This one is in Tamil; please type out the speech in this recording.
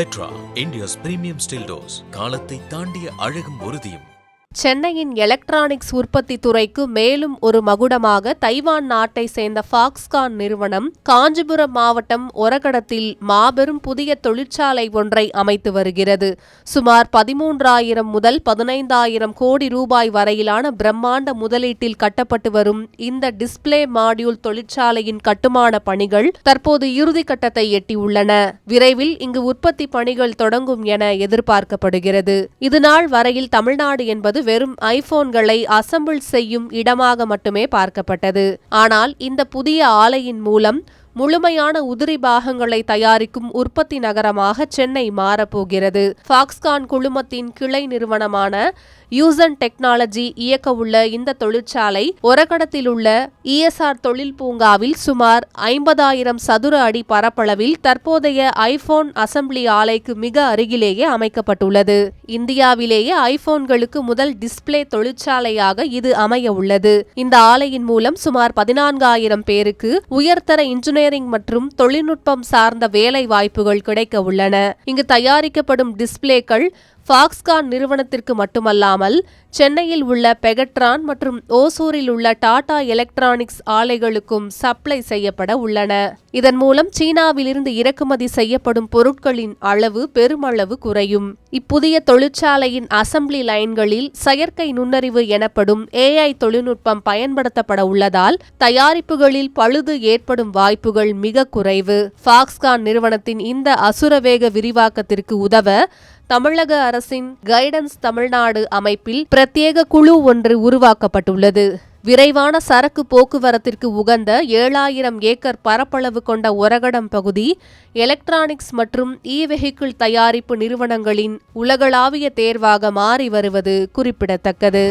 Petra, India's premium steel doors. காலத்தை தாண்டிய அழகும் உறுதியும். சென்னையின் எலக்ட்ரானிக்ஸ் உற்பத்தி துறைக்கு மேலும் ஒரு மகுடமாக தைவான் நாட்டை சேர்ந்த ஃபாக்ஸ்கான் நிறுவனம் காஞ்சிபுரம் மாவட்டம் ஒரகடத்தில் மாபெரும் புதிய தொழிற்சாலை ஒன்றை அமைத்து வருகிறது. சுமார் 13,000 முதல் 15,000 கோடி ரூபாய் வரையிலான பிரம்மாண்ட முதலீட்டில் கட்டப்பட்டு வரும் இந்த டிஸ்பிளே மாடியூல் தொழிற்சாலையின் கட்டுமான பணிகள் தற்போது இறுதிக்கட்டத்தை எட்டியுள்ளன. விரைவில் இங்கு உற்பத்தி பணிகள் தொடங்கும் என எதிர்பார்க்கப்படுகிறது. இதுநாள் வரையில் தமிழ்நாடு என்பது வெறும் ஐபோன்களை அசெம்பிள் செய்யும் இடமாக மட்டுமே பார்க்கப்பட்டது. ஆனால் இந்த புதிய ஆலையின் மூலம் முழுமையான உதிரி பாகங்களை தயாரிக்கும் உற்பத்தி நகரமாக சென்னை மாறப்போகிறது. ஃபாக்ஸ்கான் குழுமத்தின் கிளை நிறுவனமான யூசன் டெக்னாலஜி இயக்க உள்ள இந்த தொழிற்சாலை ஒரகடத்தில் உள்ள ESR தொழில் பூங்காவில் சுமார் 50,000 சதுர அடி பரப்பளவில் தற்போதைய ஐபோன் அசெம்பிளி ஆலைக்கு மிக அருகிலேயே அமைக்கப்பட்டுள்ளது. இந்தியாவிலேயே ஐபோன்களுக்கு முதல் டிஸ்பிளே தொழிற்சாலையாக இது அமைய உள்ளது. இந்த ஆலையின் மூலம் சுமார் 14,000 பேருக்கு உயர்தர இன்ஜினியரிங் மற்றும் தொழில்நுட்பம் சார்ந்த வேலை வாய்ப்புகள் கிடைக்க உள்ளன. இங்கு தயாரிக்கப்படும் டிஸ்பிளேக்கள் ஃபாக்ஸ்கான் நிறுவனத்திற்கு மட்டுமல்லாமல் சென்னையில் உள்ள பெகட்ரான் மற்றும் ஓசூரில் உள்ள டாடா எலக்ட்ரானிக்ஸ் ஆலைகளுக்கும் சப்ளை செய்யப்பட உள்ளன. இதன் மூலம் சீனாவிலிருந்து இறக்குமதி செய்யப்படும் பொருட்களின் அளவு பெருமளவு குறையும். இப்புதிய தொழிற்சாலையின் அசெம்பிளி லைன்களில் செயற்கை நுண்ணறிவு எனப்படும் AI தொழில்நுட்பம் பயன்படுத்தப்பட உள்ளதால் தயாரிப்புகளில் பழுது ஏற்படும் வாய்ப்புகள் மிக குறைவு. ஃபாக்ஸ்கான் நிறுவனத்தின் இந்த அசுரவேக விரிவாக்கத்திற்கு உதவ தமிழக அரசின் கைடன்ஸ் தமிழ்நாடு அமைப்பில் பிரத்யேக குழு ஒன்று உருவாக்கப்பட்டுள்ளது. விரைவான சரக்கு போக்குவரத்திற்கு உகந்த 7,000 ஏக்கர் பரப்பளவு கொண்ட ஒரகடம் பகுதி எலக்ட்ரானிக்ஸ் மற்றும் வெஹிக்கிள் தயாரிப்பு நிறுவனங்களின் உலகளாவிய தேர்வாக மாறி வருவது குறிப்பிடத்தக்கது.